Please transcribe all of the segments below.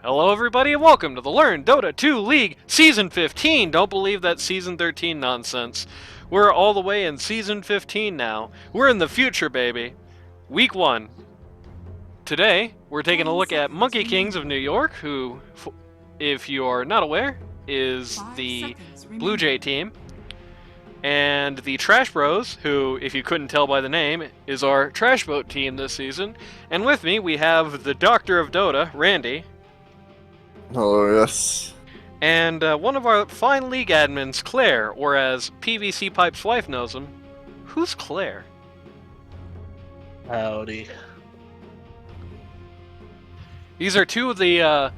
Hello everybody and welcome to the Learn Dota 2 League Season 15! Don't believe that Season 13 nonsense. We're all the way in Season 15 now. We're in the future, baby. Week 1. Today, we're taking a look at MonkeyKings of New York, who, if you are not aware, is the BlueJay team. And the Trash Bros, who, if you couldn't tell by the name, is our Trashboat team this season. And with me, we have the Doctor of Dota, Randy. Oh, yes. And one of our fine league admins, Clare, or as PVC Pipe's wife knows him. Who's Clare? Howdy. These are two of the, at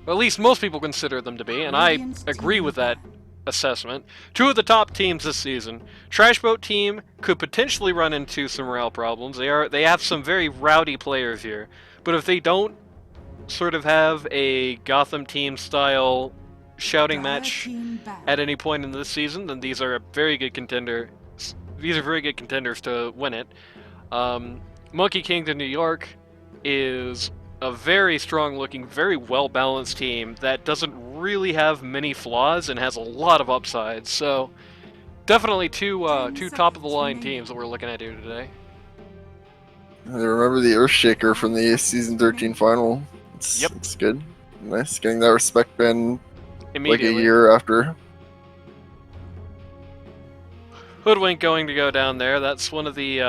least most people consider them to be, and I agree with that assessment. Two of the top teams this season. Trashboat team could potentially run into some morale problems. They have some very rowdy players here, but if they don't sort of have a Gotham team style shouting match at any point in this season, then these are a very good contender. These are very good contenders to win it. MonkeyKings of New York is a very strong-looking, very well-balanced team that doesn't really have many flaws and has a lot of upsides. So definitely two top-of-the-line teams that we're looking at here today. I remember the Earthshaker from the Season 13 final. It's good. Nice getting that respect band like a year after. Hoodwink going to go down there. That's one of the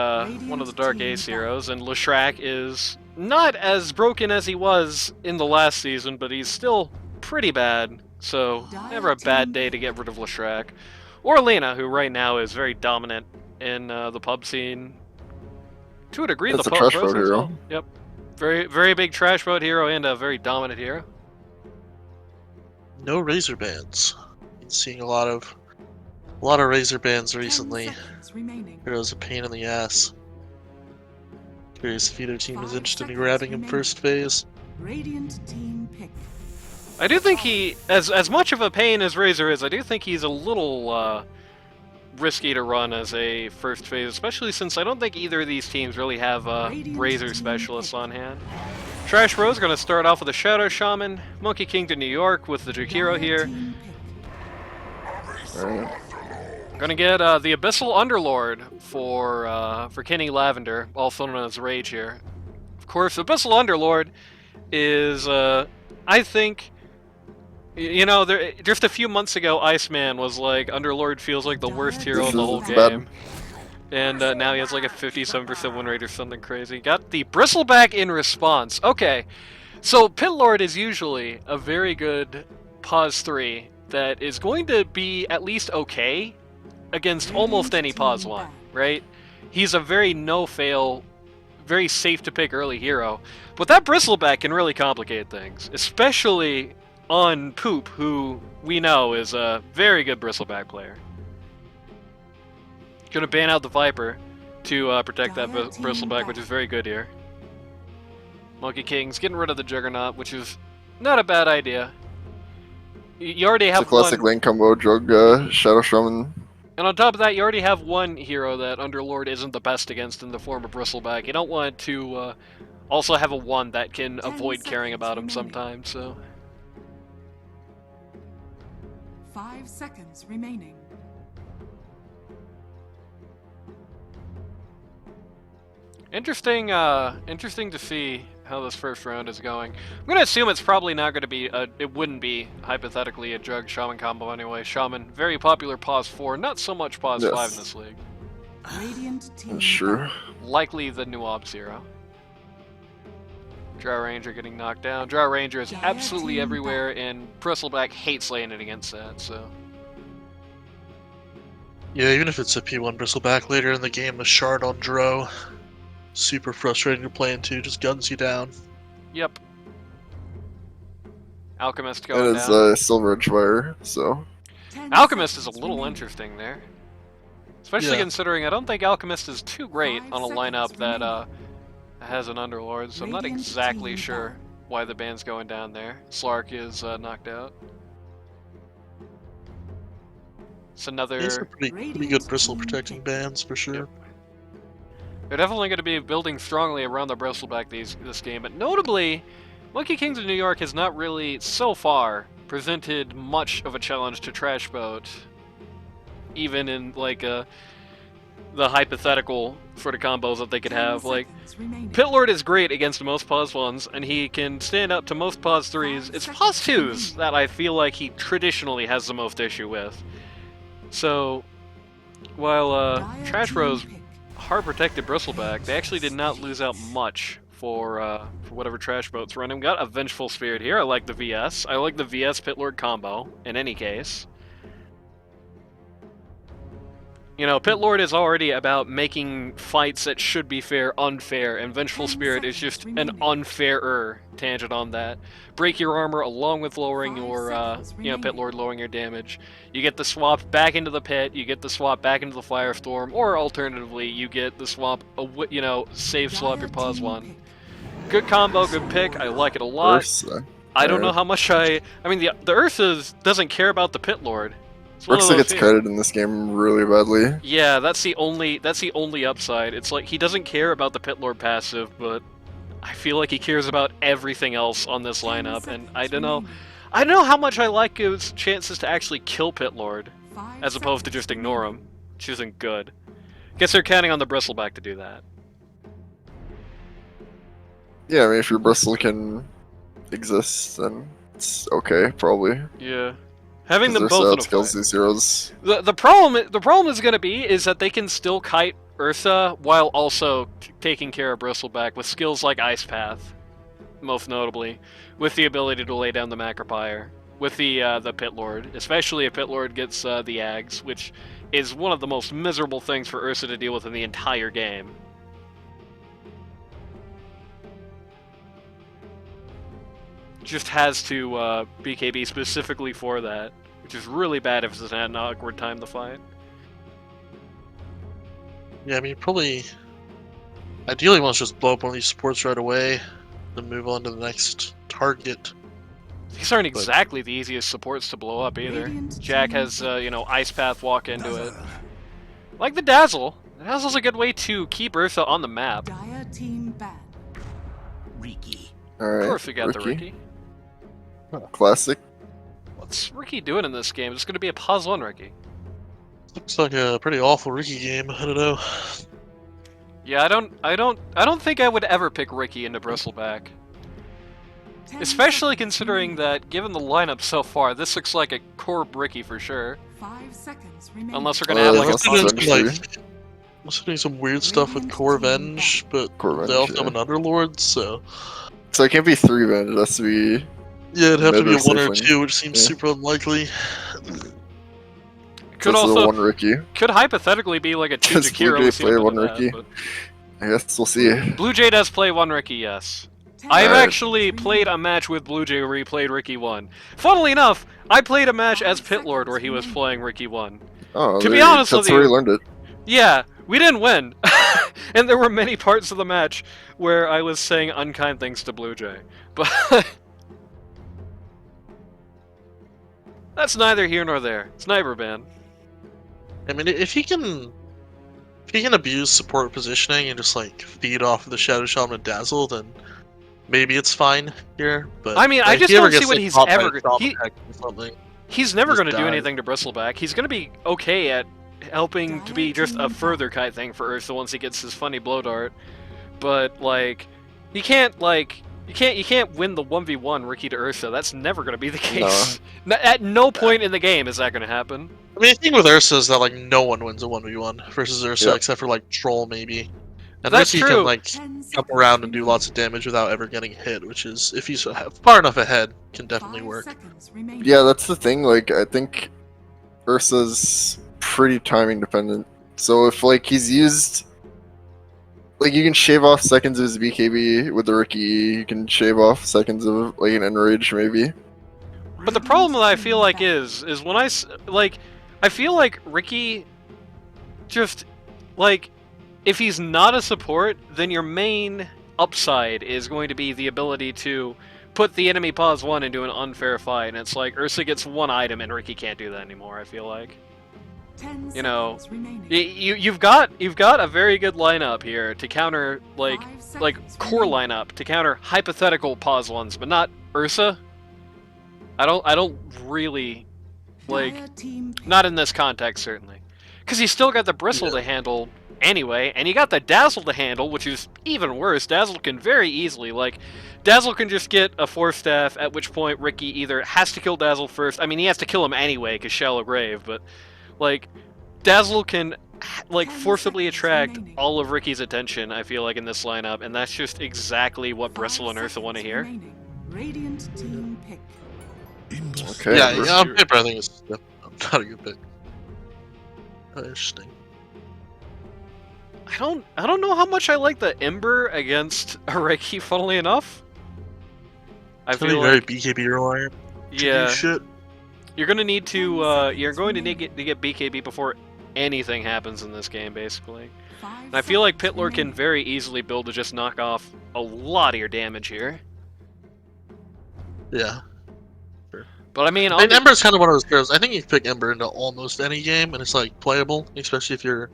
Dark Ace heroes, and Leshrac is not as broken as he was in the last season, but he's still pretty bad. So never a bad day to get rid of Leshrac. Or Lena, who right now is very dominant in the pub scene. To a degree, it's the a pub Trashboat hero. Well. Yep. Very big Trashboat hero and a very dominant hero. No razor bands. Been seeing a lot of razor bands recently. Hero's a pain in the ass. Curious if either team is interested in grabbing him first phase. Radiant team pick. I do think he, as much of a pain as Razor is, I do think he's a little risky to run as a first phase, especially since I don't think either of these teams really have Razor specialists on hand. Trash Bros are going to start off with a Shadow Shaman, MonkeyKings to New York with the Jakiro here. Going to get the Abyssal Underlord for Kenny Lavender, also known as Rage here. Of course, Abyssal Underlord is, I think, you know, just a few months ago, Iceman was like, Underlord feels like the worst hero in the whole game. And now he has like a 57% win rate or something crazy. Got the Bristleback in response. Okay, so Pitlord is usually a very good pause 3 that is going to be at least okay against almost any pause 1, right? He's a very no-fail, very safe-to-pick early hero. But that Bristleback can really complicate things, especially on Poop, who we know is a very good Bristleback player. Gonna ban out the Viper to protect that Bristleback, which is very good here. MonkeyKings getting rid of the Juggernaut, which is not a bad idea. You already have it's a classic lane combo, Drug, Shadow Shaman. And on top of that, you already have one hero that Underlord isn't the best against in the form of Bristleback. You don't want to also have a one that can avoid caring about him sometimes, so... 5 seconds remaining. Interesting to see how this first round is going. I'm gonna assume it's probably not gonna be it wouldn't be hypothetically a Drug Shaman combo anyway. Shaman, very popular pause 4, not so much pause 5 in this league. Radiant team. Sure. Likely the new Obs hero. Drow Ranger getting knocked down. Drow Ranger is absolutely everywhere, and Bristleback hates laying it against that, so... Yeah, even if it's a P1 Bristleback later in the game, a Shard on Drow. Super frustrating to play into, just guns you down. Yep. Alchemist going down. It is Silver Edge Fire, so... Alchemist is a little interesting there. Especially considering I don't think Alchemist is too great on a lineup that has an Underlord, so I'm not exactly sure why the ban's going down there. Slark is knocked out. It's another... These are pretty good bristle protecting bans, for sure. Yep. They're definitely going to be building strongly around the Bristleback this game, but notably, MonkeyKings of New York has not really, so far, presented much of a challenge to Trashboat, even in like the hypothetical sort of combos that they could have. Like, Pitlord is great against most pause 1s, and he can stand up to most pause 3s. It's pause 2s that I feel like he traditionally has the most issue with. So, while Trashbro's hard-protected Bristleback, they actually did not lose out much for whatever Trashboat's running. Got a Vengeful Spirit here. I like the VS. I like the VS Pitlord combo, in any case. You know, Pitlord is already about making fights that should be fair unfair, and Vengeful Spirit is just an unfairer tangent on that. Break your armor along with lowering your, Pitlord lowering your damage. You get the swap back into the pit, you get the swap back into the Firestorm, or alternatively, you get the swap, save swap your pause 1. Good combo, good pick, I like it a lot. Ursa. I don't know how much I mean, the Ursa doesn't care about the Pitlord. Ursa gets kited in this game really badly. Yeah, that's the only upside. It's like he doesn't care about the Pitlord passive, but I feel like he cares about everything else on this lineup, and I don't know how much I like his chances to actually kill Pitlord, as opposed to just ignore him, which isn't good. Guess they're counting on the Bristleback to do that. Yeah, I mean, if your Bristle can exist, then it's okay, probably. Yeah. Having them both in a fight. These heroes. The problem is going to be is that they can still kite Ursa while also taking care of Bristleback with skills like Ice Path, most notably, with the ability to lay down the Macropire, with the Pitlord, especially if Pitlord gets the Ags, which is one of the most miserable things for Ursa to deal with in the entire game. Just has to BKB specifically for that, which is really bad if it's an awkward time to fight. Yeah, I mean, probably ideally wants to just blow up one of these supports right away, then move on to the next target. These aren't exactly the easiest supports to blow up either. Jack has, Ice Path walk into it. Like the Dazzle. The Dazzle's a good way to keep Ursa on the map. Dire team bad. Riki. Alright, Of course we got the Riki. Classic. What's Riki doing in this game? It's going to be a pause 1 Riki. Looks like a pretty awful Riki game. I don't know. Yeah, I don't think I would ever pick Riki into Bristleback. Especially considering that, given the lineup so far, this looks like a core Riki for sure. 5 seconds remaining. Unless we're gonna add like a Venge. I'm doing some weird stuff with Core Venge, but they also have an Underlord, so... So it can't be 3 Venge, it has to be... Yeah, it'd have to be a 1 or safely. 2, which seems super unlikely. Could So also one Riki. could hypothetically be like a 2 Does Jakiro. BlueJay play 1 Riki? I guess we'll see. BlueJay does play 1 Riki, yes. I've actually played a match with BlueJay where he played Riki 1. Funnily enough, I played a match as Pitlord where he was playing Riki 1. Oh, To be honest with that's where you- he learned it. Yeah, we didn't win. And there were many parts of the match where I was saying unkind things to BlueJay. But that's neither here nor there. Sniper ban. I mean, if he can abuse support positioning and just like feed off of the Shadow Shaman and Dazzle, then maybe it's fine here. But I mean, I if just he ever don't see gets, what like, he's popped by ever a gonna- Shaman Attack or something. He's never Just going to do dies. anything to Bristleback. He's going to be okay at helping to be just a further kite thing for Ursa once he gets his funny blow dart. But like, you can't win the 1v1 Riki to Ursa. That's never going to be the case. At no point in the game is that going to happen. I mean, the thing with Ursa is that like no one wins a 1v1 versus Ursa Yep. except for like Troll maybe. And That's Riki true. can like jump around and do lots of damage without ever getting hit, which is, if he's far enough ahead, can definitely work. Yeah, that's the thing. Like, I think Ursa's pretty timing dependent. So if like he's used, like you can shave off seconds of his BKB with the Riki. You can shave off seconds of like an Enrage maybe. But the problem that I feel like is when I feel like Riki just, like, if he's not a support, then your main upside is going to be the ability to put the enemy pause 1 into an unfair fight, and it's like Ursa gets 1 item and Riki can't do that anymore, I feel like. you know, you've got a very good lineup here to counter like core lineup to counter hypothetical pause ones, but not Ursa. I don't really like, not in this context certainly, because you still got the Bristle to handle anyway, and you got the Dazzle to handle, which is even worse. Dazzle can very easily, like, Dazzle can just get a 4-staff, at which point Ricky either has to kill Dazzle first. I mean, he has to kill him anyway because Shallow Grave, but like, Dazzle can like forcibly attract all of Ricky's attention, I feel like, in this lineup, and that's just exactly what Bristle and Ursa want to hear. Radiant team pick. Okay. Yeah, on paper I think it's not a good pick. Interesting. I don't know how much I like the Ember against Areki, funnily enough. I It's feel very like, BKB reliant. yeah, Shit. you're going to need to get BKB before anything happens in this game, basically. And I feel like Pitlord can very easily build to just knock off a lot of your damage here. Yeah. But I mean, And Ember's kind of one of those heroes. I think you can pick Ember into almost any game, and it's like playable, especially if you're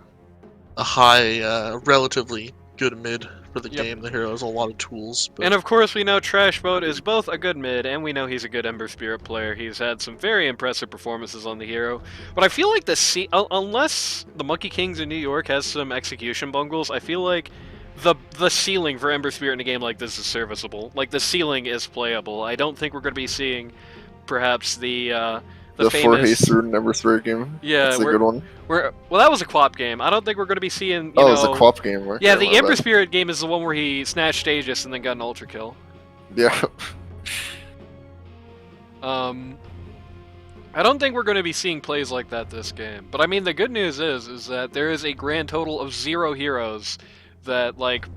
a high, relatively good mid for the game. The hero has a lot of tools. But... And of course, we know Trashboat is both a good mid, and we know he's a good Ember Spirit player. He's had some very impressive performances on the hero. But I feel like unless the MonkeyKings in New York has some execution bungles, I feel like the ceiling for Ember Spirit in a game like this is serviceable. Like, the ceiling is playable. I don't think we're going to be seeing perhaps the famous... 4 haste through Ember Spirit game. Yeah, that's a good one. Well, that was a QoP game. I don't think we're going to be seeing, it was a QoP game. Okay, yeah, the Ember bad. Spirit game is the one where he snatched Aegis and then got an ultra kill. Yeah. I don't think we're going to be seeing plays like that this game. But I mean, the good news is that there is a grand total of 0 heroes that, like,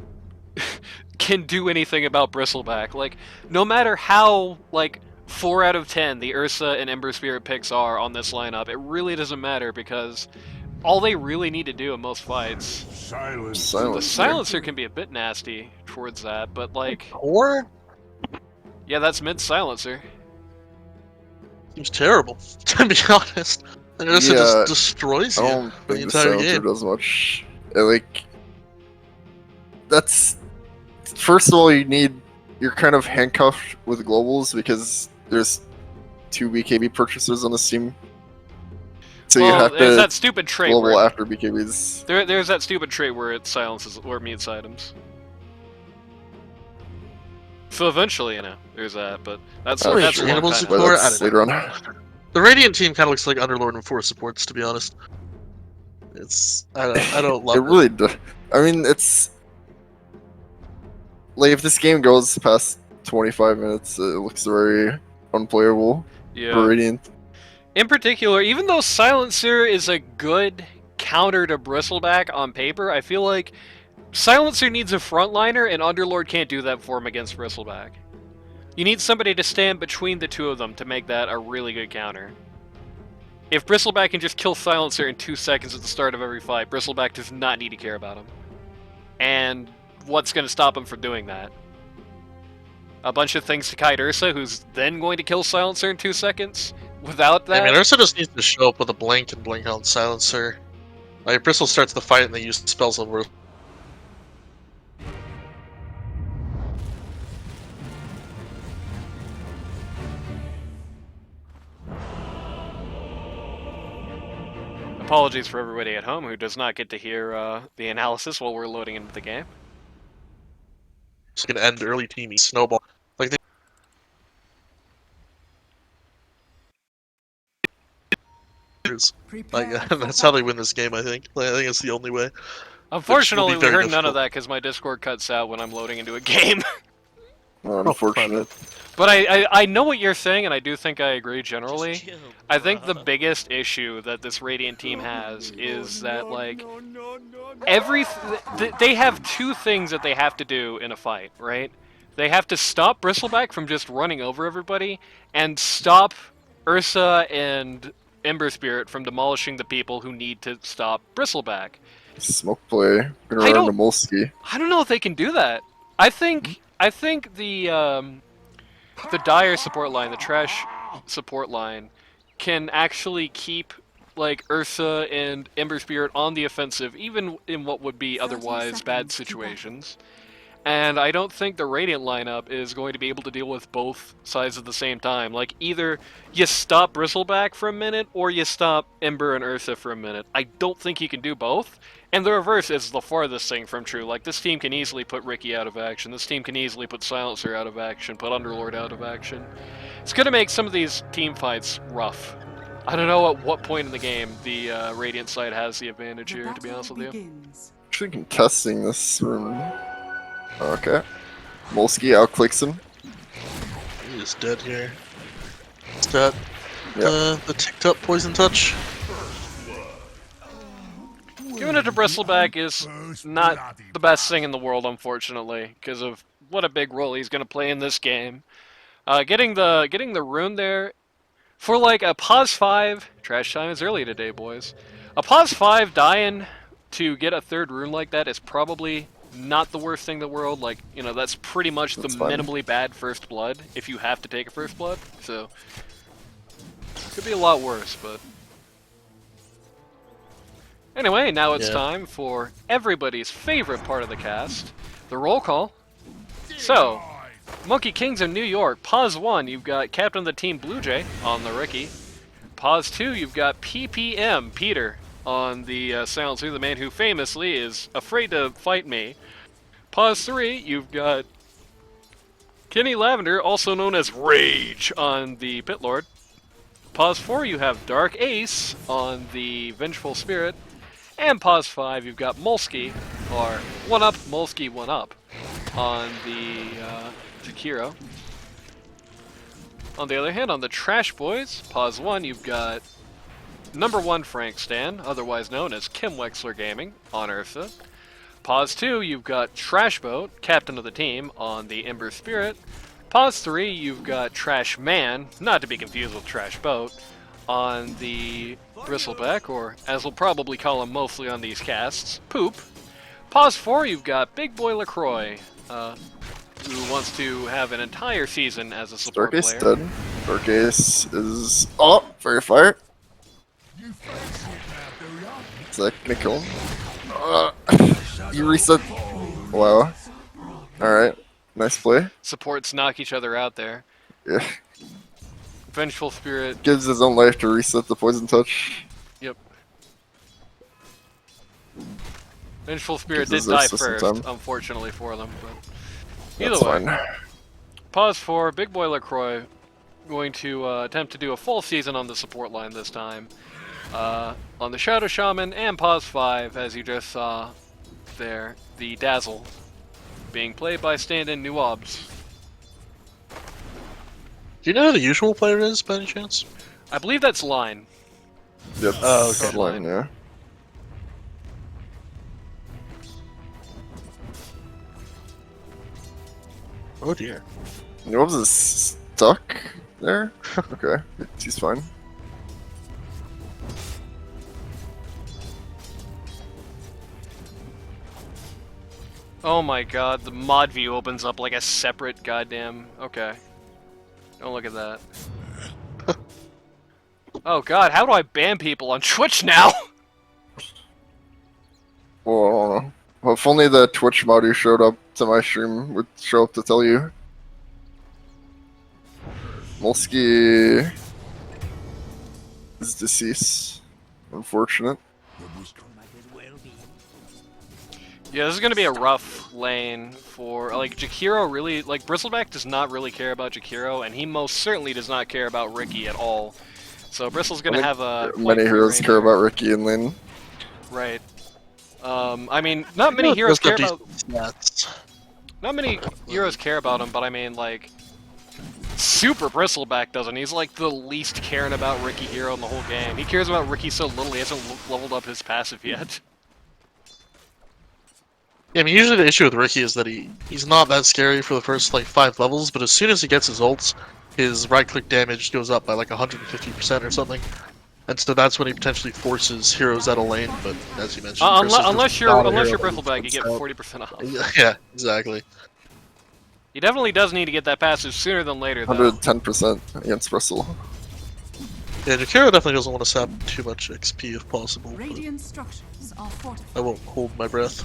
can do anything about Bristleback. Like, no matter how, like, 4 out of 10 the Ursa and Ember Spirit picks are on this lineup, it really doesn't matter, because all they really need to do in most fights... The Silencer can be a bit nasty towards that, but like... Or? Yeah, that's mid-Silencer. Seems terrible, to be honest. And Ursa just destroys you I don't for the think the entire Silencer game. does much. Like, that's... First of all, you're kind of handcuffed with globals because there's 2 BKB purchasers on this team. So you have there's to that stupid trait global where after BKBs. there's that stupid trait where it silences or mutes items. So eventually, there's that, but that's a long Animal time. support? Well, I that's don't later know. on. The Radiant team kind of looks like Underlord and 4 supports, to be honest. I don't love It really does. I mean, it's... Like, if this game goes past 25 minutes, it looks very unplayable for Radiant. In particular, even though Silencer is a good counter to Bristleback on paper, I feel like Silencer needs a frontliner, and Underlord can't do that for him against Bristleback. You need somebody to stand between the two of them to make that a really good counter. If Bristleback can just kill Silencer in 2 seconds at the start of every fight, Bristleback does not need to care about him. And what's going to stop him from doing that? A bunch of things to kite Ursa, who's then going to kill Silencer in 2 seconds? Without that? I mean, Ursa just needs to show up with a blink and blink on Silencer. Like, if Bristle starts the fight and they use spells over. Apologies for everybody at home who does not get to hear the analysis while we're loading into the game. It's gonna end early teamy snowball. Like they that's how they win this game. I think. Like, I think it's the only way. Unfortunately, we very heard none difficult. of that because my Discord cuts out when I'm loading into a game. Unfortunate. But I know what you're saying, and I do think I agree generally. I think the biggest issue that this Radiant team has is that, like, they have 2 things that they have to do in a fight, right? They have to stop Bristleback from just running over everybody, and stop Ursa and Ember Spirit from demolishing the people who need to stop Bristleback. Smoke play. Gonna run to Molsky. I don't know if they can do that. I think the Dire support line, the Trash support line, can actually keep like Ursa and Ember Spirit on the offensive, even in what would be otherwise bad situations. And I don't think the Radiant lineup is going to be able to deal with both sides at the same time. Like, either you stop Bristleback for a minute, or you stop Ember and Ursa for a minute. I don't think you can do both. And the reverse is the farthest thing from true. Like, this team can easily put Riki out of action. This team can easily put Silencer out of action, put Underlord out of action. It's going to make some of these team fights rough. I don't know at what point in the game the Radiant side has the advantage here, to be honest with you. Actually contesting this room. Okay. Molsky outclicks him. He is dead here. Is that Yep. the ticked up poison touch? Giving it to Bristleback is not the best thing in the world, unfortunately, because of what a big role he's going to play in this game. Getting the rune there for like a pause 5. Trash time is early today, boys. A pause 5 dying to get a third rune like that is probably not the worst thing in the world. Like, you know, that's pretty much the minimally bad first blood if you have to take a first blood. So could be a lot worse, but anyway, now it's time for everybody's favorite part of the cast, the roll call. So, MonkeyKings of New York, pause 1, you've got captain of the team BlueJay on the Riki. Pause 2, you've got PPM, Peter, on the Silencer, the man who famously is afraid to fight me. Pause 3, you've got Kenny Lavender, also known as Rage, on the Pit Lord. Pause 4, you have Dark Ace on the Vengeful Spirit. And pause 5, you've got Molsky, or 1-up, Molsky 1-up, on the Jakiro. On the other hand, on the Trash Boys, pause 1, you've got number 1 Frank Stan, otherwise known as Kim Wexler Gaming, on Ursa. Pause 2, you've got Trashboat, captain of the team, on the Ember Spirit. Pause 3, you've got Trash Man, not to be confused with Trash Boat, on the Bristleback, or as we'll probably call him mostly on these casts, Poop. Pause 4, you've got Big Boy LaCroix, who wants to have an entire season as a support Dark Ace player. dead. Dark Ace is... Oh! Fairy Fire! Is that gonna kill him? You reset... Wow. Alright. Nice play. Supports knock each other out there. Yeah. Vengeful Spirit. Gives his own life to reset the poison touch. Yep. Vengeful Spirit Gives did us die assistance first, time. unfortunately for them. But That's either way. fine. Pause 4, Big Boy LaCroix going to attempt to do a full season on the support line this time. On the Shadow Shaman, and pause 5, as you just saw there, the Dazzle being played by stand-in Nuobs. Do you know who the usual player is, by any chance? I believe that's Line. Yep. Oh, okay. Line, yeah. Oh dear. Nobs is stuck there? Okay. He's fine. Oh my god, the mod view opens up like a separate goddamn... Okay. Don't look at that. Oh god, how do I ban people on Twitch now? Well, if only the Twitch mod who showed up to my stream would show up to tell you. Molsky is deceased. Unfortunate. Yeah, this is gonna be a rough lane for, like, Jakiro really, like, Bristleback does not really care about Jakiro, and he most certainly does not care about Riki at all. So Bristle's gonna have a... Many heroes care about Riki and Lin. Right. I mean, not many heroes care about... Not many heroes care about him, but I mean, like... Super Bristleback doesn't. He's like the least caring about Riki hero in the whole game. He cares about Riki so little he hasn't leveled up his passive yet. Yeah, I mean, usually the issue with Riki is that he's not that scary for the first, like, 5 levels, but as soon as he gets his ults, his right-click damage goes up by, like, 150% or something. And so that's when he potentially forces heroes out of lane, but as you mentioned... Unless you're Bristleback, you get 40% off. Yeah, exactly. He definitely does need to get that passive sooner than later, though. 110% against Bristle. Yeah, Jakiro definitely doesn't want to sap too much XP if possible. But Radiant structures are fortified. I won't hold my breath.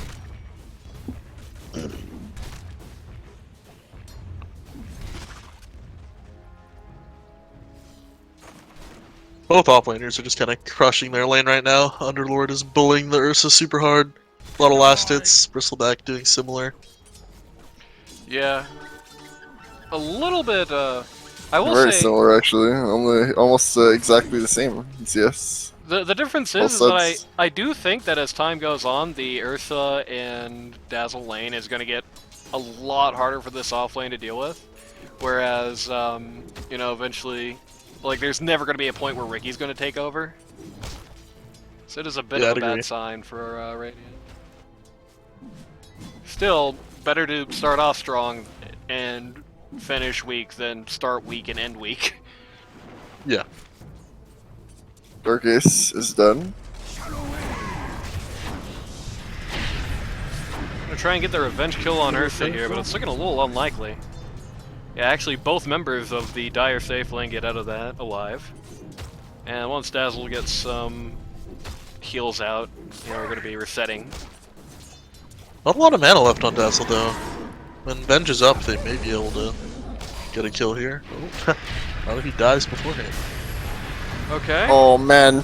Both offlaners are just kind of crushing their lane right now. Underlord is bullying the Ursa super hard. A lot of last hits. Bristleback doing similar. Yeah. A little bit, I will Very say, similar, actually. Only almost exactly the same. Yes. the difference Both is that sides. I do think that as time goes on, the Ursa and Dazzle lane is going to get a lot harder for this off lane to deal with. Whereas, you know, eventually, like, there's never going to be a point where Ricky's going to take over. So it is a bit Yeah, of I'd a bad agree. sign for Radiant. Still, better to start off strong and finish weak than start weak and end weak. Yeah. Dark Ace is done. Gonna try and get the revenge kill on Ursa here, but it's looking a little unlikely. Yeah, actually, both members of the Dire Safe lane get out of that alive. And once Dazzle gets some heals out, you know, we're gonna be resetting. Not a lot of mana left on Dazzle though. When Venge is up, they may be able to get a kill here. Oh. Not if he dies beforehand. Okay. Oh man.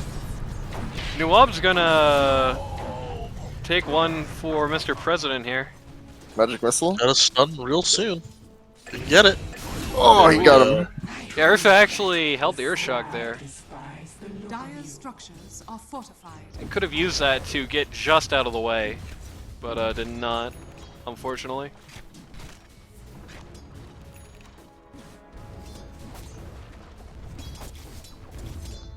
Nuwab's gonna take one for Mr. President here. Magic Missile. Got a stun real soon. Can get it. Oh, he got him. Yeah, Ursa actually held the Earthshock there. Dire's structures are fortified. He could have used that to get just out of the way, but did not, unfortunately.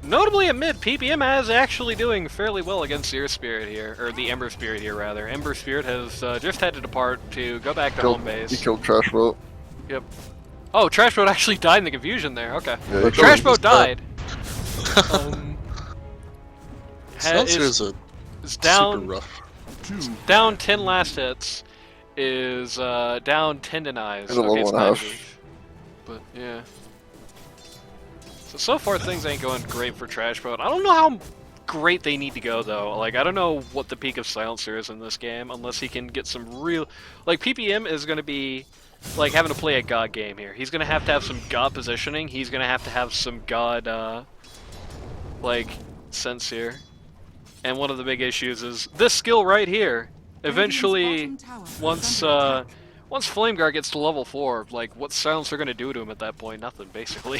Notably at mid, PPM is actually doing fairly well against the Earth Spirit here, or the Ember Spirit here rather. Ember Spirit has just had to depart to go back to home He base. killed Trashboat. Yep. Oh, Trashboat actually died in the confusion there. Okay. Yeah, he killed Trashboat him. died. um, Silencer is is a is super down rough. down 10 last hits. Is down 10 denies. He's a Okay, it's level and a 9 half. each. But yeah. So far things ain't going great for Trashboat. I don't know how great they need to go though. Like I don't know what the peak of Silencer is in this game unless he can get some real like PPM is going to be like having to play a god game here. He's going to have some god positioning. He's going to have some god like sense here. And one of the big issues is this skill right here. Eventually once once Flameguard gets to level 4, like what's Silencer going to do to him at that point? Nothing basically.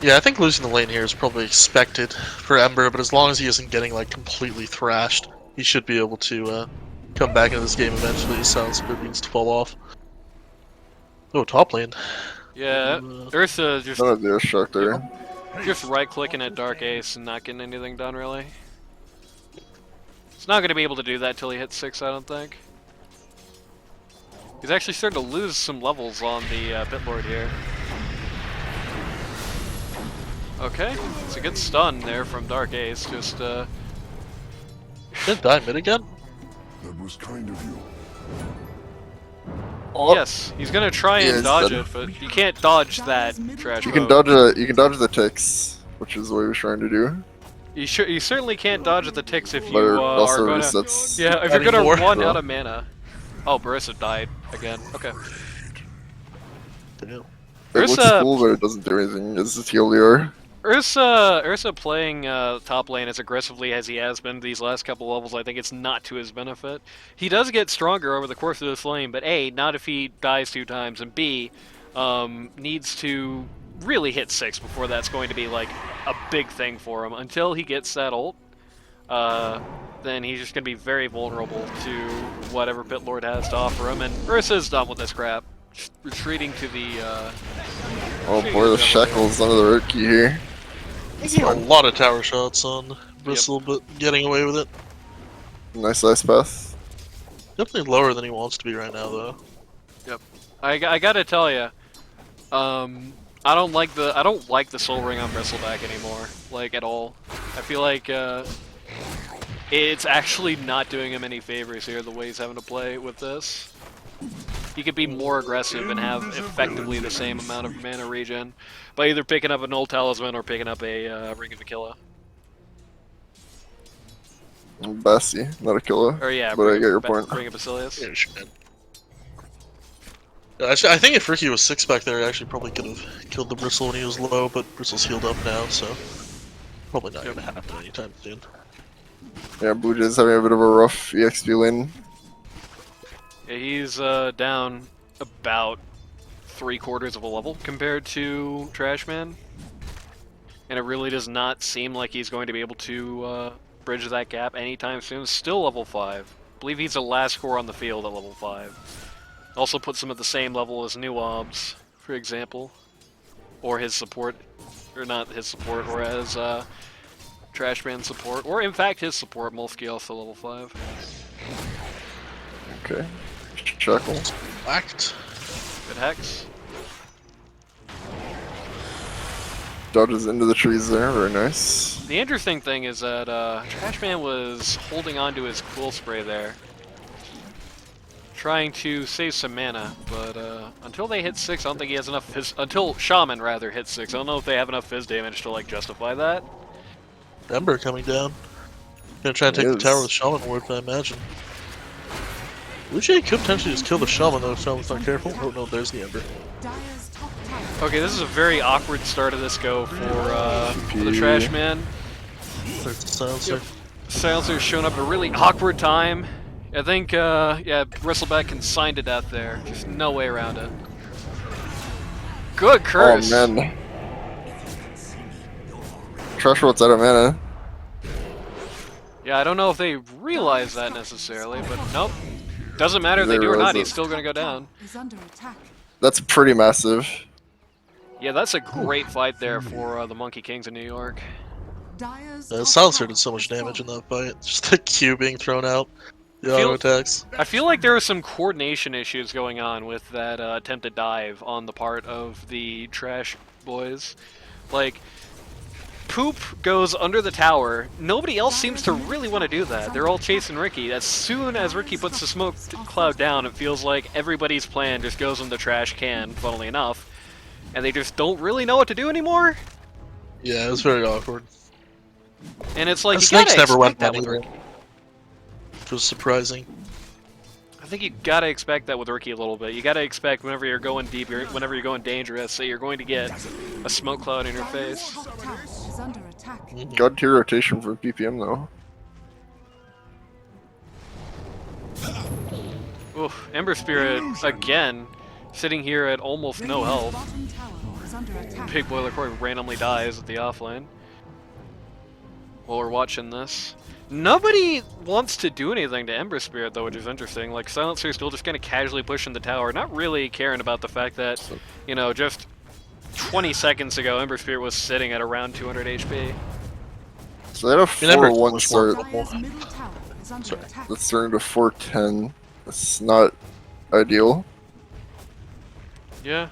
Yeah, I think losing the lane here is probably expected for Ember, but as long as he isn't getting like completely thrashed, he should be able to come back into this game eventually. Silencer needs to fall off. Oh, top lane. Yeah, Ursa just None of the Earthshock there. Just right-clicking at Dark Ace and not getting anything done, really. He's not going to be able to do that till he hits 6, I don't think. He's actually starting to lose some levels on the Bitlord here. Okay, it's a good stun there from Dark Ace, just, Didn't die mid again? That was kind of you. Oh, yes, he's going to try Yeah, and he's dodge dead. it, but you can't dodge that trash you can boat. dodge the ticks, which is what he was trying to do. You certainly can't dodge the ticks if you But it are also going to... resets. Yeah, if you're gonna Anymore. run Bro. out of mana. Oh, Barissa died again. Okay. Damn. It looks Ursa- cool, but it doesn't do anything. It's just TLDR. Ursa playing top lane as aggressively as he has been these last couple levels, I think it's not to his benefit. He does get stronger over the course of this lane, but A, not if he dies 2 times, and B, needs to really hit 6 before that's going to be like a big thing for him. Until he gets that ult, then he's just going to be very vulnerable to whatever Bitlord has to offer him, and Ursa's done with this crap. Just retreating to the, Oh boy, the shackles under the root key here. Taking a lot of tower shots on Bristle, but getting away with it. Nice ice path. Definitely lower than he wants to be right now, though. I gotta tell you, I don't like the Soul Ring on Bristleback anymore, like at all. I feel like it's actually not doing him any favors here the way he's having to play with this. he could be more aggressive and have effectively the same amount of mana regen by either picking up an old talisman or picking up a Ring of Aquila. Bessie, not a killer. Or yeah, But I get your point. Ring of Basilius. Yeah, shit. Actually, I think if Ricky was 6 back there, he actually probably could have killed the Bristle when he was low, but Bristle's healed up now, so probably not gonna happen anytime soon. Yeah, BlueJay's having a bit of a rough EXP lane. Yeah, he's down about 3/4 of a level compared to Trashman. And it really does not seem like he's going to be able to bridge that gap anytime soon. Still level 5. I believe he's the last score on the field at level 5. Also puts him at the same level as New Obs, for example. Or his support. Or not his support, or as Trashman support. Or in fact his support, Molsky also level 5. Okay. Chuckle. Whacked. Good Hex. Dodges into the trees there, very nice. The interesting thing is that Trashman was holding on to his Quill Spray there, trying to save some mana, but until they hit 6, I don't think he has enough fizz. Until Shaman rather hits 6, I don't know if they have enough fizz damage to like justify that. Ember coming down. Gonna try and take the tower with Shaman Ward, I imagine. BlueJay could potentially just kill the Shaman though if Shaman's not careful. Oh no, there's the Ember. Dire's top tower. Okay, this is a very awkward start of this go for the Trashman. There's the silencer. Silencer's shown up at a really awkward time. I think, yeah, Bristleback can sign to death there. There's no way around it. Good curse! Oh man. Trashboat's out of mana. Yeah, I don't know if they realize that necessarily, but nope. Doesn't matter if they They do or not, realize he's it. still gonna go down. Is under attack. That's pretty massive. Yeah, that's a great fight there for the MonkeyKings in New York. Dire's The top silencer tower did so much is damage in falling. that fight. Just the Q being thrown out. The Feel- auto attacks. I feel like there are some coordination issues going on with that attempted dive on the part of the Trash boys. Like, Poop goes under the tower. Nobody else seems to really want to do that. They're all chasing Ricky. As soon as Ricky puts the smoke cloud down, it feels like everybody's plan just goes in the trash can, funnily enough. And they just don't really know what to do anymore. Yeah, it was very awkward. And it's like, The you gotta snakes never went expect that with anywhere. Ricky. Which was surprising. I think you gotta expect that with Ricky a little bit. You gotta expect whenever you're going deep, whenever you're going dangerous, that you're going to get a smoke cloud in your Dire's face. top tower is under attack. God tier rotation for PPM though. Oof, Ember Spirit, again, sitting here at almost no Radiant's health. bottom tower is under attack. Big Boiler Core randomly dies at the offlane. While we're watching this. Nobody wants to do anything to Ember Spirit though, which is interesting. Like, Silencer's still just kind of casually pushing the tower, not really caring about the fact that, you know, just 20 seconds ago, Ember Spirit was sitting at around 200 HP. So they had a Remember, 4-1 which start. one? Dire's middle tower is under attack. That's turning to 4-10. That's not ideal. Yeah.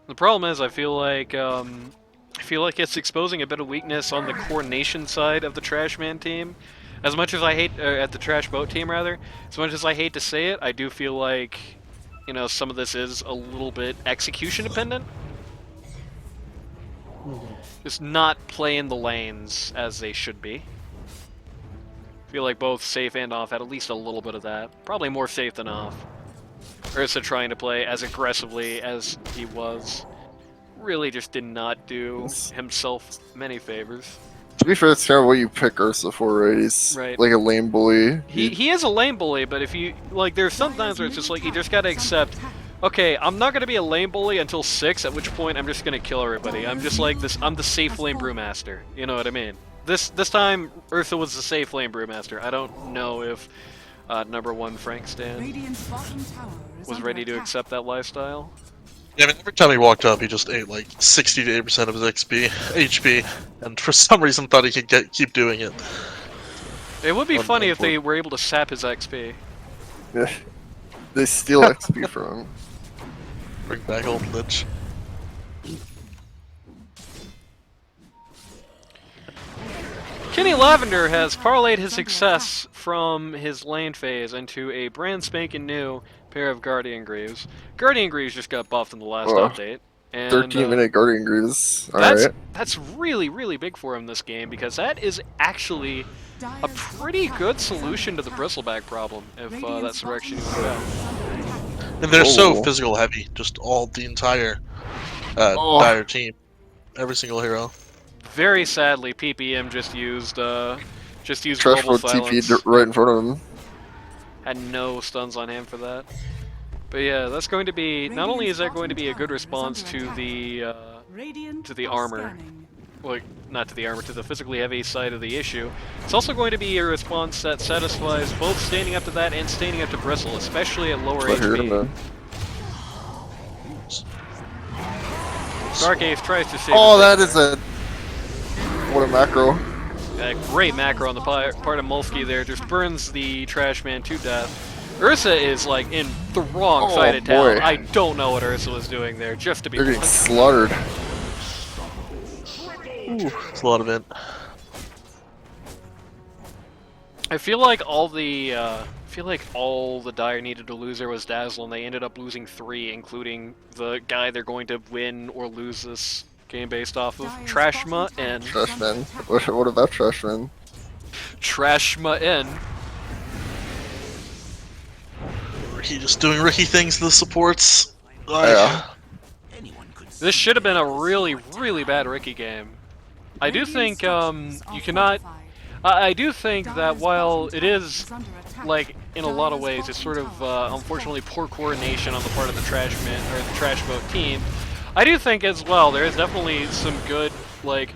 The problem is, I feel like it's exposing a bit of weakness on the coordination side of the Trashman team. As much as I hate, at the Trashboat team rather, as much as I hate to say it, I do feel like, you know, some of this is a little bit execution dependent. Just not playing the lanes as they should be. I feel like both safe and off had at least a little bit of that. Probably more safe than off. Ursa trying to play as aggressively as he was really just did not do himself many favors. To be fair, it's kind of what you pick Ursa for, right? He's Right. like a lane bully. He is a lane bully, but if you like, there's sometimes where it's just like you just gotta accept. Okay, I'm not gonna be a lane bully until 6, at which point I'm just gonna kill everybody. I'm just like this. I'm the safe lane brewmaster. You know what I mean? This time, Ursa was the safe lane brewmaster. I don't know if #1 Frank Stan Radiant's bottom tower is was under ready to attack. accept that lifestyle. Yeah, I mean, every time he walked up, he just ate like 60 to 80% of his HP, and for some reason thought he could keep doing it. It would be funny if they were able to sap his XP. Yeah. They steal XP from him. Bring back old Lich. Kenny Lavender has parlayed his success from his lane phase into a brand spanking new pair of Guardian Greaves. Guardian Greaves just got buffed in the last Oh, update. And 13-minute Guardian Greaves. Alright. that's really big for him this game, because that is actually a pretty good solution to the bristleback problem, if that's the direction you want to go. And they're so Oh. physical heavy, just all the entire Oh. Dire team. Every single hero. Very sadly, PPM just used global Trashboat silence. TP'd right in front of him. Had no stuns on him for that. But yeah, that's going to be, not only is that going to be a good response to the armor, like, not to the armor, to the physically heavy side of the issue, it's also going to be a response that satisfies both standing up to that and standing up to Bristle, especially at lower I heard him, HP. man. Dark Ace tries to save Oh, his that life is there. what a macro. A great macro on the part of Molsky there, just burns the Trash Man to death. Ursa is like in the wrong Oh, side of town. boy. I don't know what Ursa was doing there, just to be They're getting blunt. slaughtered. It's a lot of it. I feel like all the Dire needed to lose there was Dazzle, and they ended up losing 3, including the guy they're going to win or lose this game based off of, Trashma and Trashman. What about Trashman? Trashma N. Ricky just doing Ricky things to the supports. Yeah. Anyone could This should have been a really bad Ricky game. I do think you cannot. I do think that while it is, like, in a lot of ways, it's sort of unfortunately poor coordination on the part of the Trashman or the Trashboat team, I do think as well there is definitely some good, like,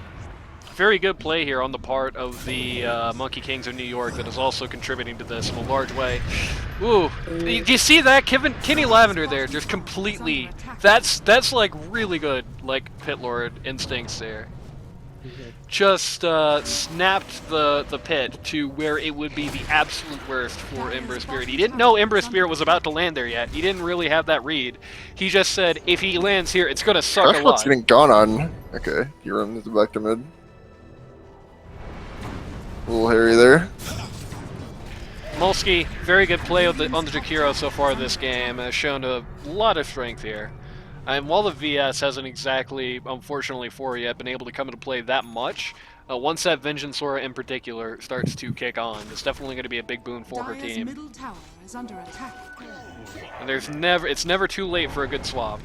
very good play here on the part of the MonkeyKings of New York that is also contributing to this in a large way. Ooh, do you see that? Kenny Lavender there, just completely. That's like really good, like, Pit Lord instincts there. Just snapped the pit to where it would be the absolute worst for Ember Spirit. He didn't know Ember Spirit was about to land there yet. He didn't really have that read. He just said, if he lands here, it's gonna suck a lot. Trashbot's getting gone on. Okay, he runs back to mid. A little hairy there. Molsky, very good play on the Jakiro so far this game, has shown a lot of strength here. And while the VS hasn't exactly, unfortunately for you, been able to come into play that much, once that Vengeance Aura in particular starts to kick on, it's definitely going to be a big boon for her team. Middle tower is under attack. And it's never too late for a good swap.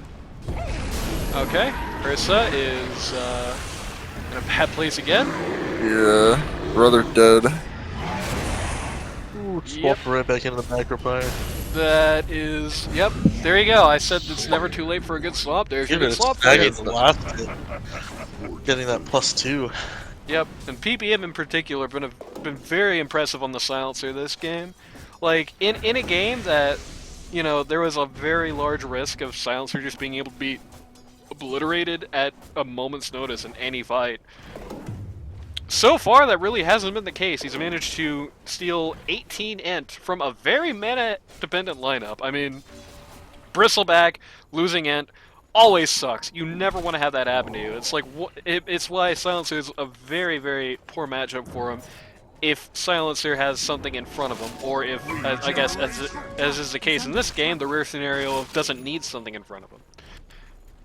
Okay, Ursa is in a bad place again. Yeah, brother dead. Ooh, swap right back into the macro fire. That is, yep, there you go. I said it's never too late for a good swap. There's your good swap. Getting the last hit. Getting that +2. Yep, and PPM in particular been very impressive on the silencer this game. Like, in a game that, you know, there was a very large risk of silencer just being able to be obliterated at a moment's notice in any fight. So far, that really hasn't been the case. He's managed to steal 18 int from a very mana-dependent lineup. I mean, Bristleback, losing int, always sucks. You never want to have that happen to you. It's like, it's why Silencer is a very poor matchup for him if Silencer has something in front of him, or if, I guess, as is the case in this game, the rare scenario of doesn't need something in front of him.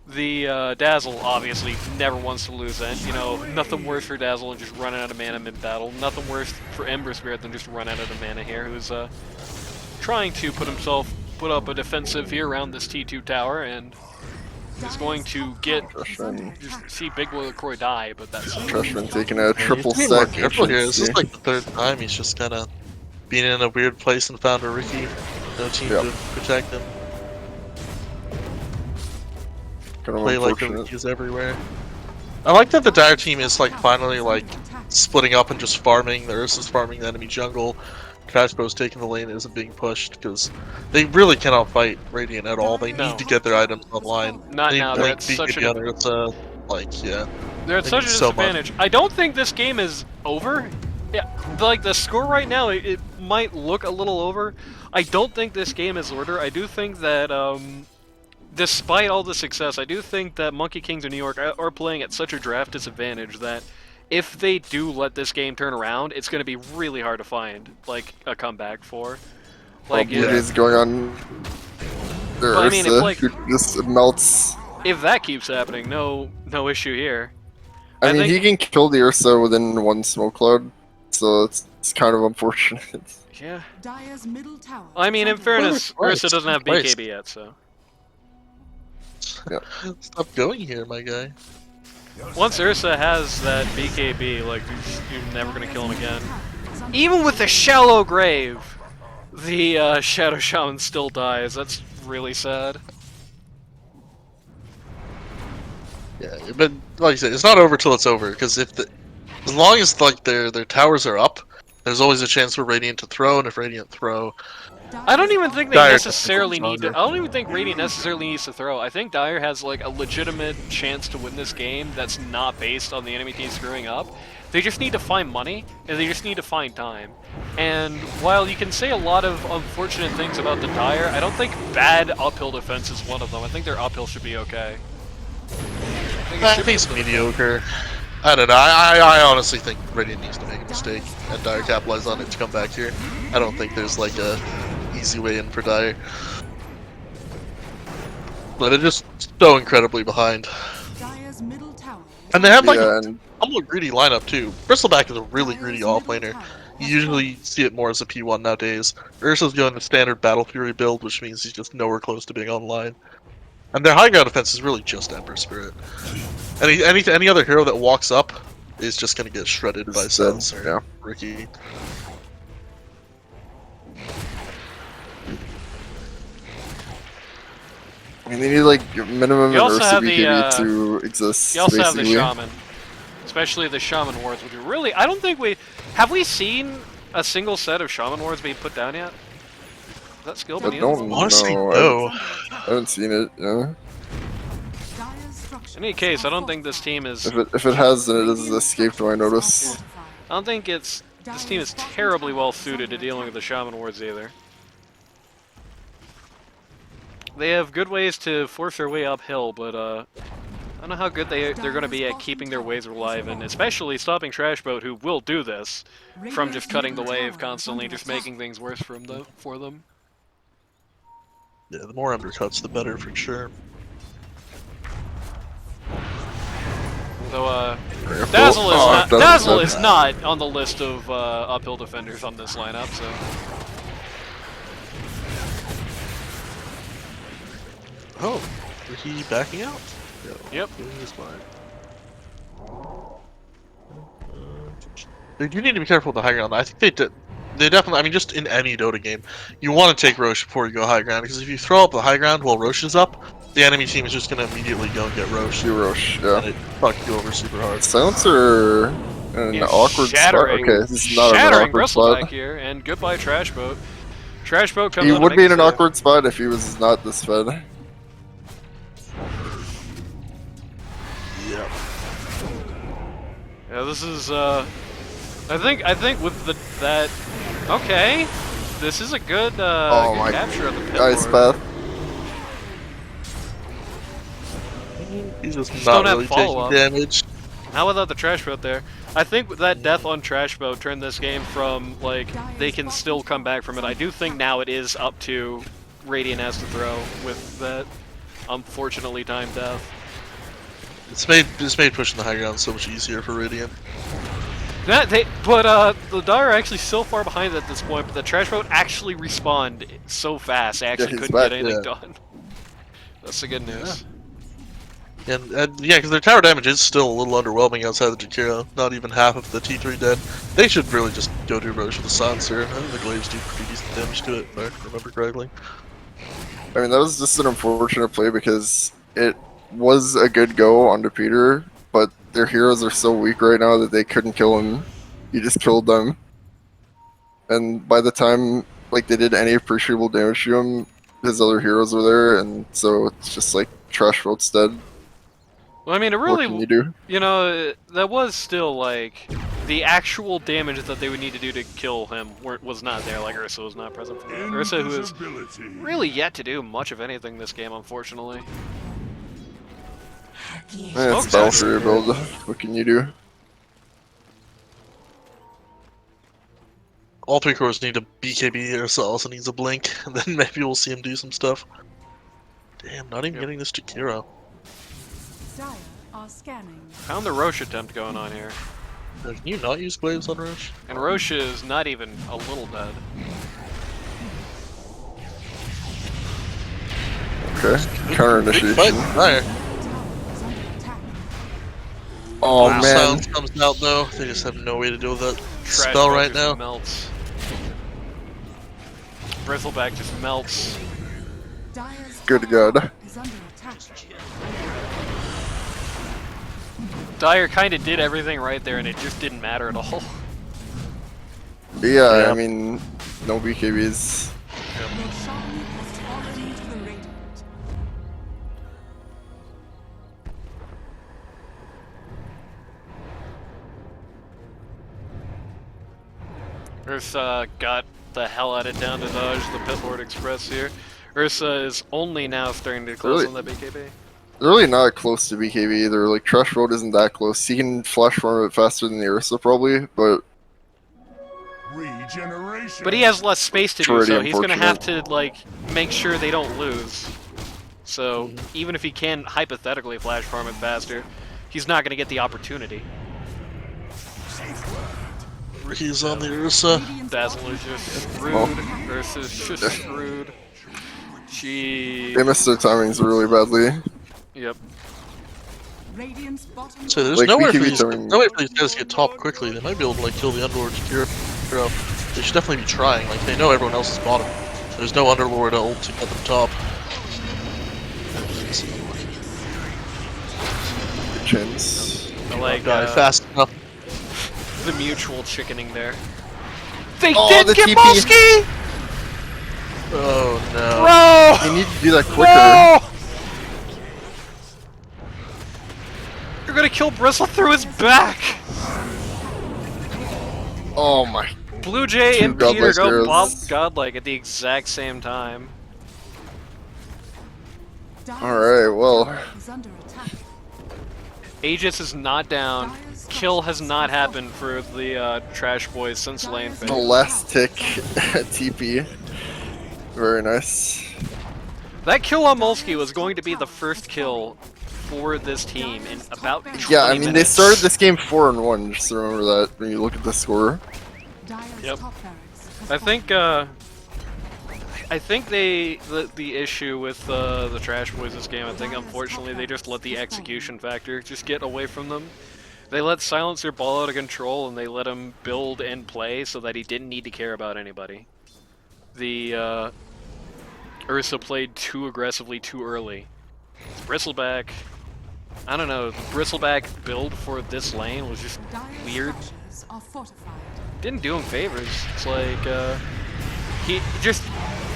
The Dazzle obviously never wants to lose it. You know, nothing worse for Dazzle than just running out of mana mid-battle. Nothing worse for Ember Spirit than just run out of mana here, who's trying to put up a defensive here around this T2 tower, and is going to get just see Big Boy LaCroix die, but that's Trashman taking a triple He's being more stack. careful here. This is agency. like the third time he's just kind of being in a weird place and found a Ricky. No team to protect him. Kind of Play like the unfortunate. Ricky's everywhere. I like that the Dire team is like finally like splitting up and just farming. The Ursa's farming the enemy jungle. Trashboat's taking the lane, isn't being pushed because they really cannot fight Radiant at all. They need to get their items online. Not they now. They're at such the other. It's yeah. They're at They such a need so much. disadvantage. I don't think this game is over. Yeah, like the score right now, it might look a little over. I don't think this game is order. I do think that, despite all the success, I do think that MonkeyKings of New York are playing at such a draft disadvantage that if they do let this game turn around, it's going to be really hard to find like a comeback for. Like, While BlueJay's going on their Well, I mean, if, Ursa, like- who just melts. if that keeps happening, no issue here. I I mean, think- he can kill the Ursa within one smoke cloud, so it's kind of unfortunate. Yeah. Dire's middle tower. I mean, in is under fairness, Christ, Ursa doesn't have Christ. BKB yet, so Stop going here, my guy. once Ursa has that BKB, like you're never gonna kill him again. attack is under Even with the shallow grave, the Shadow Shaman still dies. That's really sad. Yeah, but like you said, it's not over till it's over. Because as long as like their towers are up, there's always a chance for Radiant to throw, and if Radiant throw, I don't even think they Dire necessarily technically need to. I stronger. don't even think Radiant necessarily needs to throw. I think Dire has like a legitimate chance to win this game that's not based on the enemy team screwing up. They just need to find money, and they just need to find time. And while you can say a lot of unfortunate things about the Dire, I don't think bad uphill defense is one of them. I think their uphill should be okay. I think it's mediocre. I don't know. I honestly think Radiant needs to make a mistake and Dire capitalize on it to come back here. I don't think there's like a easy way in for Dire. But they're just so incredibly behind. Dire's middle tower. And they have like Yeah, a and somewhat greedy lineup too. Bristleback is a really Dire's greedy middle offlaner. tower You has usually see it more as a P1 nowadays. Ursa's going the standard Battle Fury build, which means he's just nowhere close to being online. And their high ground defense is really just Ember Spirit. Any other hero that walks up is just gonna get shredded by It's dead, Sense or yeah. Ricky. I mean, they need like minimum You an also Ursa have the, BKB to exist. You also have basically. the Shaman, especially the Shaman wards, which are really. I don't think have we seen a single set of Shaman wards being put down yet? Is that skill I beneath don't them? Honestly, know. no. I haven't seen it. Yeah. Dire's structures In any case, I are don't think this fortified. team is. If it has, then it has escaped my notice. I don't think this team is terribly well suited to dealing with the Shaman wards either. They have good ways to force their way uphill, but I don't know how good they're going to be at keeping their waves alive, and especially stopping Trashboat, who will do this from just cutting the wave constantly, just making things worse for them. Yeah, the more undercuts, the better for sure. Though Careful. Dazzle is Oh, not, Dazzle's Dazzle dead. is not on the list of uphill defenders on this lineup, so. Oh, is he backing out? Yep. Doing his fine. They do need to be careful with the high ground. I think they definitely. I mean, just in any Dota game, you want to take Roche before you go high ground, because if you throw up the high ground while Roche is up, the enemy team is just going to immediately go and get Roche, She Roche, and yeah. it fucks you over super hard. Silencer in an Yeah, awkward shattering, spot. Okay, this is not an shattering awkward Bristleback spot. here, and goodbye Trashboat. Trashboat comes He in to would make be a in an save. awkward spot if he was not this fed. Yeah. Yeah, this is I think with that okay. This is a good Oh good my capture of the pit Ice lord. path. He's just Just not don't have really taking follow-up. damage. How without the Trashboat there? I think that death on Trashboat turned this game from like they can still come back from it. I do think now it is up to Radiant has to throw with that unfortunately timed death. It's made pushing the high ground so much easier for Radiant. But the Dire are actually so far behind at this point, but the Trashboat actually respawned so fast, they actually he's couldn't back, get anything yeah. done. That's the good news. And yeah, because their tower damage is still a little underwhelming outside the Jakiro. Not even half of the T3 dead. They should really just go do Roche with the Silencer. I think the Glaives do pretty decent damage to it, if I remember correctly. I mean, that was just an unfortunate play because it was a good go onto Peter, but their heroes are so weak right now that they couldn't kill him. He just killed them. And by the time like they did any appreciable damage to him, his other heroes were there, and so it's just like Trashboat's dead. Well, I mean, it What can really, you do? you know, that was still like the actual damage that they would need to do to kill him was not there. Like Ursa was not present for that. Ursa, who is Invisibility. really yet to do much of anything this game, unfortunately. Eh, it's Okay. Battle for your build. What can you do? All three cores need a BKB, Ursa also needs a blink, and then maybe we'll see him do some stuff. Damn, not even getting this to Kiro. Dire are scanning. Found the Roche attempt going on here. Can you not use Glaives on Roche? And Roche is not even a little dead. Okay, counter Big initiation. fight, Dire. Tower is under attack. Oh Wow. man, Silence comes out though, they just have no way to deal with that spell Trashboat right just now. melts. Bristleback just melts. Dire's Good tower God. is under attack. Dire kind of did everything right there, and it just didn't matter at all. yeah, Yeah. I mean, no BKBs. Roshan has fallen to the radiant. Ursa got the hell out of down to dodge the Pit Lord Express here. Ursa is only now starting to close Really? on that BKB. They're really not close to BKB either. Like Trashboat isn't that close. He can flash form it faster than the Ursa probably, but Regeneration. But he has less space to It's do already so. He's gonna have unfortunate. to like make sure they don't lose. So even if he can hypothetically flash farm it faster, he's not gonna get the opportunity. He's on the Ursa. Radiant's Dazzle bottom is just tower screwed. Oh. Ursa's just screwed. She. they missed their timings really badly. Yep. Radiant's bottom So there's Like, nowhere for BKB these, timing. no way for these guys to get top quickly. They might be able to like kill the Underlord to Kiro. They should definitely be trying. Like they know everyone else is bottom. There's no Underlord ult to get them top. Good chance. I like Die fast enough. the mutual chickening there. They Oh, did the get TP. Molsky! Oh no. Bro! You need to do that quicker. No! You're gonna kill Bristle through his back! Oh my. BlueJay Two and Peter godlike go arrows. godlike at the exact same time. Dire's Alright, top well. tower is under attack. Aegis is not down. Kill has not happened for the Trash Boys since lane The phase. last tick TP. Very nice. That kill on Molsky was going to be the first kill for this team in about 20 Yeah, I mean, they minutes. started this game 4-1, just remember that when you look at the score. Dire's Yep. top barracks has I think the issue with the Trash Boys this game, I think unfortunately they just let the execution factor just get away from them. They let Silencer ball out of control and they let him build and play so that he didn't need to care about anybody. The Ursa played too aggressively too early. Bristleback, I don't know, the Bristleback build for this lane was just Dire's weird. structures are fortified. Didn't do him favors. It's like, he just,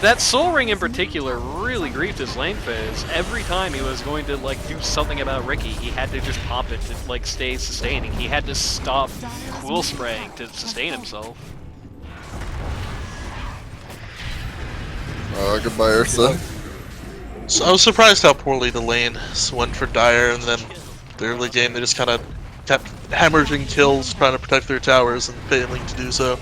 that Soul Ring in particular really griefed his lane phase. Every time he was going to, like, do something about Ricky, he had to just pop it to, like, stay sustaining. He had to stop Quill Spraying to sustain himself. Goodbye, Ursa. So I was surprised how poorly the lane went for Dire, and then the early game they just kind of kept hemorrhaging kills, trying to protect their towers and failing to do so.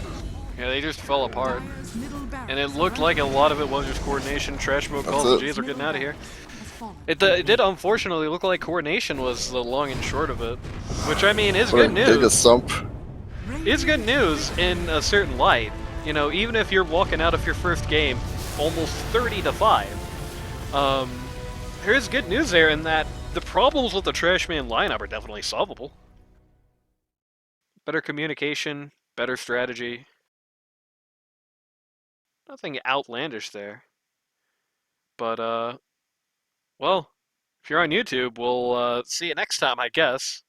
Yeah, they just fell apart. Dire's middle barracks And it looked like a lot of it was just coordination. Trashboat calls it. the Jays are getting out of here. has fallen. It did unfortunately look like coordination was the long and short of it. Which, I mean, is What a good dig a news. sump. It's good news in a certain light. You know, even if you're walking out of your first game almost 30-5, there's good news there in that the problems with the Trashman lineup are definitely solvable. Better communication, better strategy. Nothing outlandish there. But, well, if you're on YouTube, we'll see you next time, I guess.